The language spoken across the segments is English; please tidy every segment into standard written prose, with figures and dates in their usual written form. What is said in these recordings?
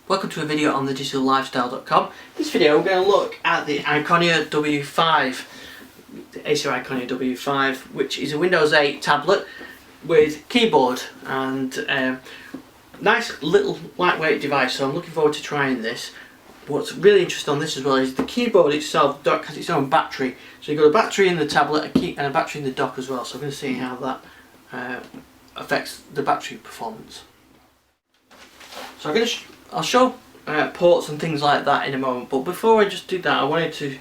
Welcome to a video on thedigitallifestyle.com. In this video we're going to look at the Iconia W5, the Acer Iconia W5, which is a Windows 8 tablet with keyboard and nice little lightweight device, so I'm looking forward to trying this. What's really interesting on this as well is the keyboard itself. The dock has its own battery, so you've got a battery in the tablet and a battery in the dock as well, so I'm going to see how that affects the battery performance. So I'll show ports and things like that in a moment, but before I just do that I wanted to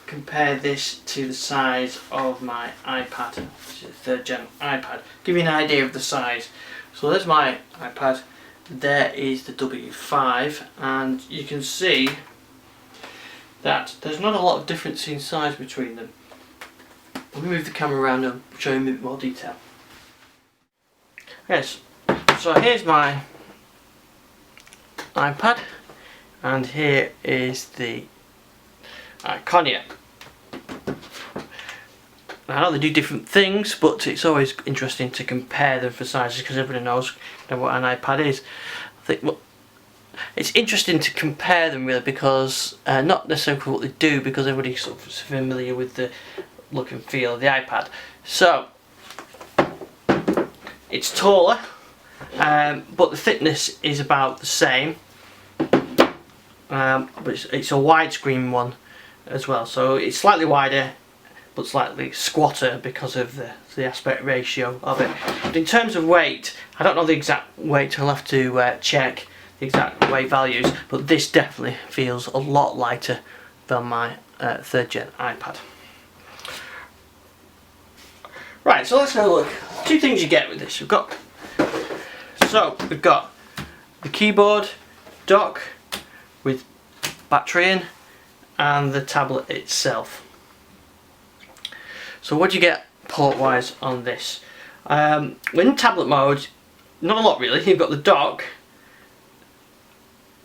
compare this to the size of my iPad, which is a third gen iPad. Give you an idea of the size. So there's my iPad, there is the W5, and you can see that there's not a lot of difference in size between them. Let me move the camera around and show you a bit more detail. Yes, so here's my iPad, and here is the Iconia. Now, I know they do different things, but it's always interesting to compare them for sizes because everybody knows what an iPad is. I think, well, it's interesting to compare them really because not necessarily what they do, because everybody's sort of familiar with the look and feel of the iPad. So it's taller, but the thickness is about the same. But it's a widescreen one as well, so it's slightly wider but slightly squatter because of the aspect ratio of it. But in terms of weight, I don't know the exact weight, I'll have to check the exact weight values, but this definitely feels a lot lighter than my third gen iPad. Right, so let's have a look. Two things you get with this. We've got the keyboard dock with battery in, and the tablet itself. So what do you get port wise on this? In tablet mode, not a lot really. You've got the dock,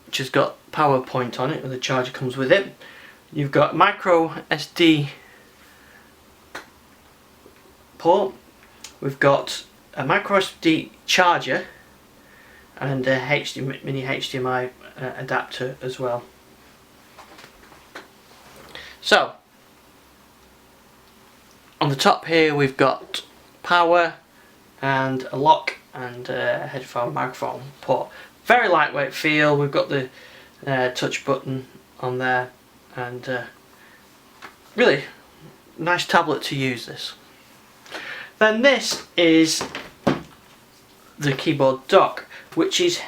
which has got power point on it, and the charger comes with it. You've got MicroSD port. We've got a MicroSD charger and a mini HDMI adapter as well. So on the top here we've got power and a lock and a headphone microphone port. Very lightweight feel. We've got the touch button on there, and really nice tablet to use this. Then this is the keyboard dock, which is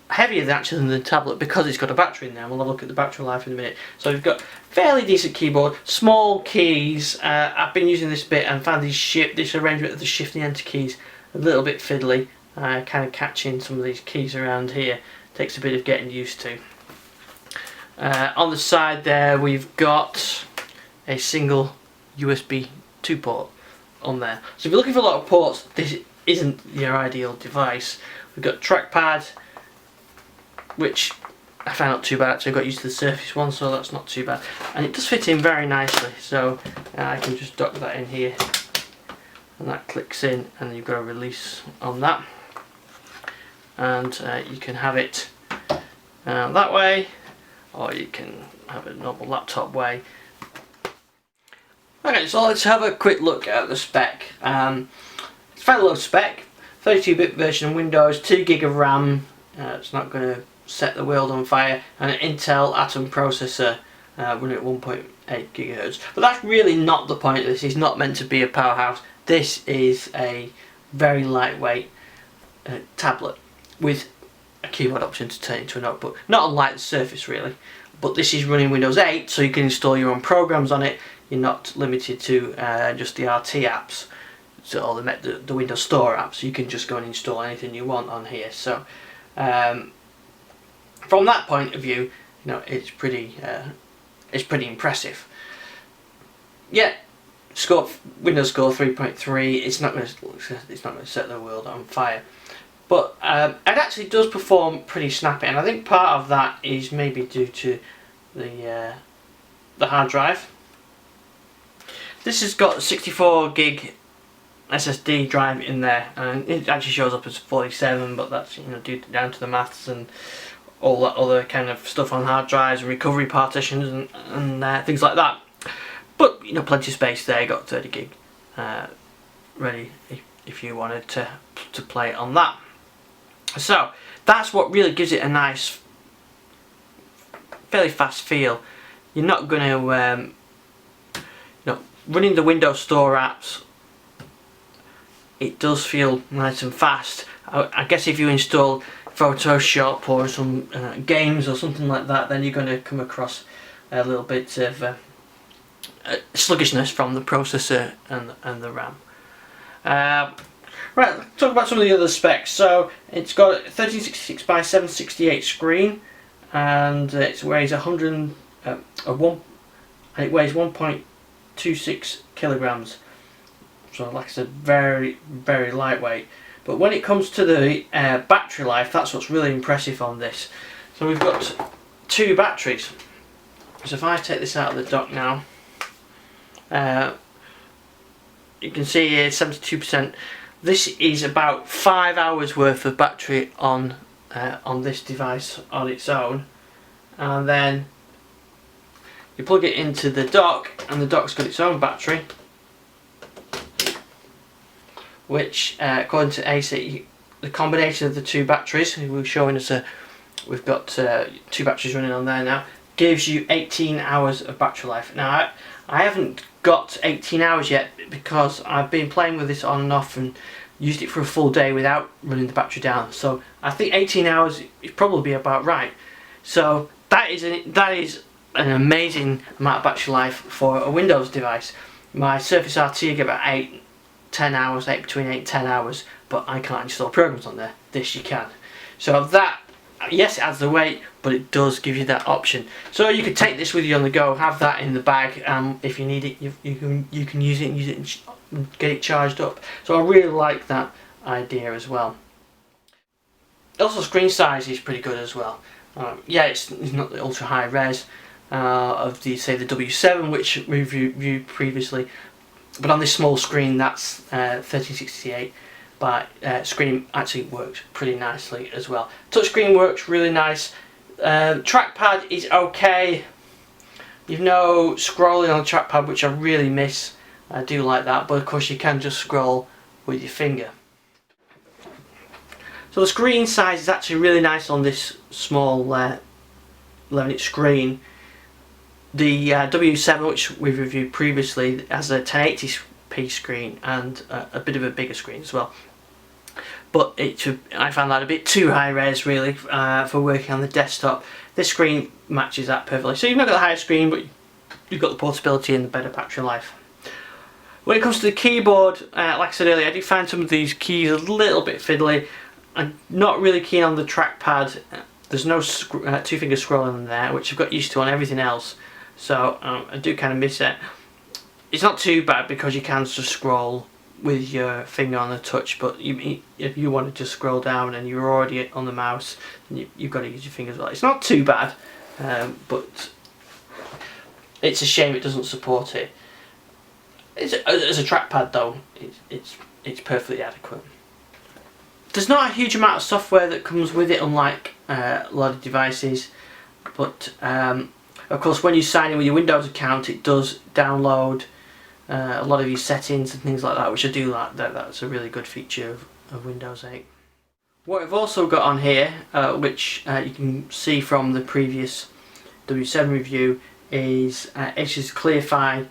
heavier actually than the tablet because it's got a battery in there. We'll have a look at the battery life in a minute. So we've got fairly decent keyboard, small keys. I've been using this bit and found this arrangement of the shift and enter keys a little bit fiddly. Kind of catching some of these keys around here takes a bit of getting used to. On the side there we've got a single USB 2 port on there. So if you're looking for a lot of ports, this isn't your ideal device. We've got trackpad, which I found not too bad actually. I got used to the Surface one, so that's not too bad, and it does fit in very nicely. So I can just dock that in here, and that clicks in, and then you've got a release on that, and you can have it that way, or you can have a normal laptop way. Okay, so let's have a quick look at the spec. It's fairly low spec, 32-bit version of Windows, 2 gig of RAM. It's not going to set the world on fire, and an Intel Atom processor running at 1.8 GHz. But that's really not the point of this. It's not meant to be a powerhouse. This is a very lightweight tablet with a keyboard option to turn into a notebook. Not unlike the Surface really, but this is running Windows 8, so you can install your own programs on it. You're not limited to just the RT apps, or the Windows Store apps. You can just go and install anything you want on here. So from that point of view, it's pretty impressive. Yeah, Windows Score 3.3. It's not going to set the world on fire, but it actually does perform pretty snappy, and I think part of that is maybe due to the hard drive. This has got a 64 gig SSD drive in there, and it actually shows up as 47, but that's due down to the maths and all that other kind of stuff on hard drives and recovery partitions and things like that. But you know, plenty of space there. You got 30 gig ready if you wanted to play it on that. So that's what really gives it a nice, fairly fast feel. You're not going to, you know, running the Windows Store apps, it does feel nice and fast. I guess if you install Photoshop or some games or something like that, then you're going to come across a little bit of sluggishness from the processor and the RAM. Right, let's talk about some of the other specs. So it's got a 1366 by 768 screen, and it weighs 1.26 kilograms. So like I said, very lightweight. But when it comes to the battery life, that's what's really impressive on this. So we've got 2 batteries. So if I take this out of the dock now, you can see here 72%. This is about 5 hours worth of battery on this device on its own, and then you plug it into the dock, and the dock's got its own battery, which according to Acer, the combination of the 2 batteries, we're showing us we've got 2 batteries running on there now, gives you 18 hours of battery life. Now I haven't got 18 hours yet because I've been playing with this on and off and used it for a full day without running the battery down. So I think 18 hours is probably about right. So that is an amazing amount of battery life for a Windows device. My Surface RT get about 10 hours, between 8 and 10 hours, but I can't install programs on there. This you can. So that, yes, it adds the weight, but it does give you that option. So you could take this with you on the go, have that in the bag, if you need it, you can use it and get it charged up. So I really like that idea as well. Also, screen size is pretty good as well. Yeah, it's not the ultra high res of the W7, which we reviewed previously, but on this small screen, that's 1368. But screen actually works pretty nicely as well. Touchscreen works really nice. Trackpad is okay. You've no scrolling on the trackpad, which I really miss. I do like that, but of course you can just scroll with your finger. So the screen size is actually really nice on this small 11-inch screen. The W7, which we've reviewed previously, has a 1080p screen and a bit of a bigger screen as well. But I found that a bit too high res really for working on the desktop. This screen matches that perfectly. So you've not got the higher screen, but you've got the portability and the better battery life. When it comes to the keyboard, like I said earlier, I do find some of these keys a little bit fiddly. I'm not really keen on the trackpad. There's no 2-finger scrolling in there, which I've got used to on everything else. So I do kind of miss it. It's not too bad because you can just scroll with your finger on the touch, but if you wanted to scroll down and you're already on the mouse, you've got to use your fingers as well. It's not too bad, but it's a shame it doesn't support it. As a trackpad though, it's perfectly adequate. There's not a huge amount of software that comes with it, unlike a lot of devices, but of course when you sign in with your Windows account, it does download a lot of your settings and things like that, which I do like. That's a really good feature of Windows 8. What I've also got on here, which you can see from the previous W7 review, is Acer's ClearFi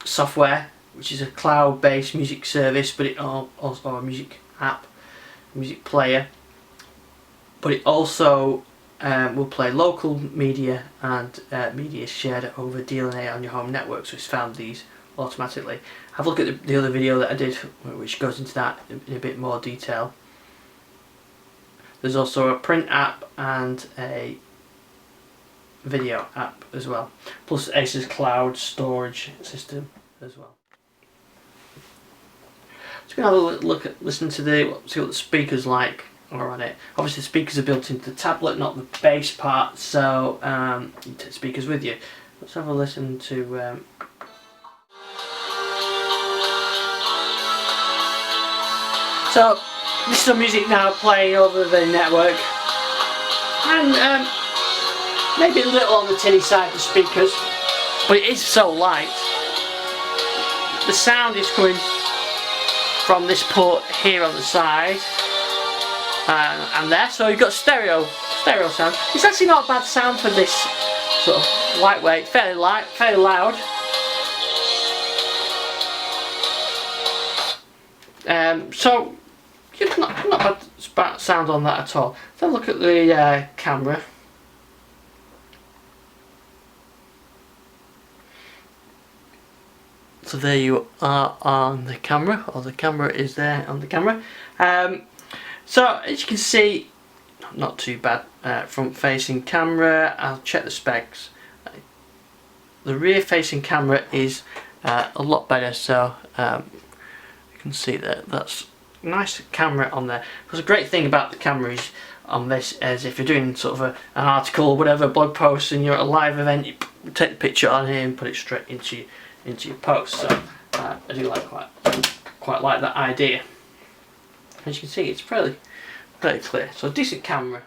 software, which is a cloud-based music service, but it also a music app, music player. But it also will play local media and media shared over DLNA on your home network, so it's found these automatically. Have a look at the other video that I did, which goes into that in a bit more detail. There's also a print app and a video app as well, plus Acer's cloud storage system as well. Just gonna have a listen to see what the speakers like are on it. Obviously the speakers are built into the tablet, not the bass part, so you take speakers with you. Let's have a listen to so this is some music now playing over the network, and And maybe a little on the tinny side, the speakers, but it is so light. The sound is coming from this port here on the side and there, so you've got stereo sound. It's actually not a bad sound for this sort of lightweight, fairly light, fairly loud. So not bad sound on that at all. Let's have a look at the camera. So there you are on the camera, or the camera is there on the camera. So as you can see, not too bad front facing camera. I'll check the specs. The rear facing camera is a lot better, so you can see that's a nice camera on there. Because the great thing about the camera is on this is if you're doing sort of an article or whatever, blog post, and you're at a live event, you take the picture on here and put it straight into your post. So I do quite like that idea. As you can see, it's fairly clear. So a decent camera.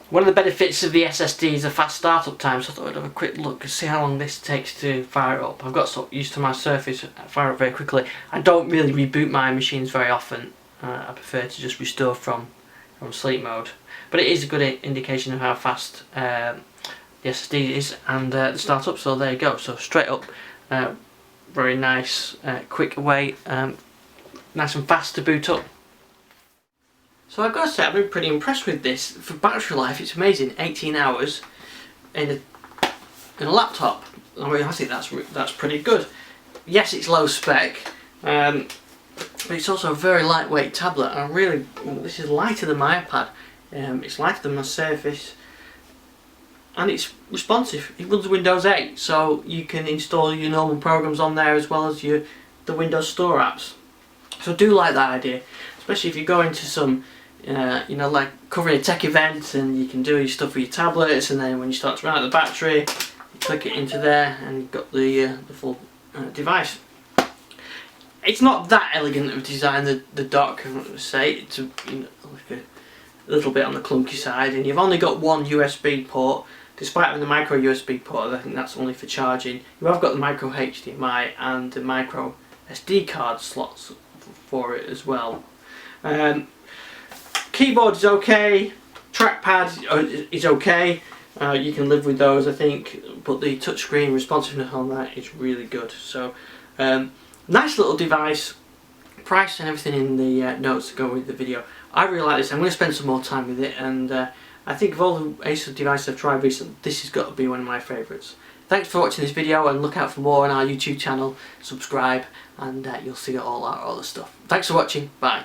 One of the benefits of the SSD is a fast startup time, so I thought I'd have a quick look and see how long this takes to fire it up. I've got so used to my Surface, fire up very quickly. I don't really reboot my machines very often. I prefer to just restore from sleep mode. But it is a good indication of how fast the SSD is and the startup. So there you go. So straight up, very nice, quick away, nice and fast to boot up. So I've got to say, I've been pretty impressed with this. For battery life, it's amazing. 18 hours in a laptop. I mean, I think that's pretty good. Yes, it's low spec, but it's also a very lightweight tablet. And this is lighter than my iPad. It's lighter than my Surface, and it's responsive. It runs Windows 8, so you can install your normal programs on there as well as the Windows Store apps. So I do like that idea, especially if you go into some you know, like covering a tech event, and you can do your stuff with your tablets, and then when you start to run out of the battery, you click it into there and you've got the full device. It's not that elegant of design, the dock, I'm going to say. It's like a little bit on the clunky side, and you've only got one USB port, despite having the micro USB port. I think that's only for charging. You have got the micro HDMI and the micro SD card slots for it as well. Keyboard is okay, trackpad is okay, you can live with those I think, but the touchscreen responsiveness on that is really good. So nice little device, price and everything in the notes that go with the video. I really like this. I'm going to spend some more time with it, and I think of all the Acer devices I've tried recently, this has got to be one of my favourites. Thanks for watching this video, and look out for more on our YouTube channel. Subscribe and you'll see all our other stuff. Thanks for watching, bye.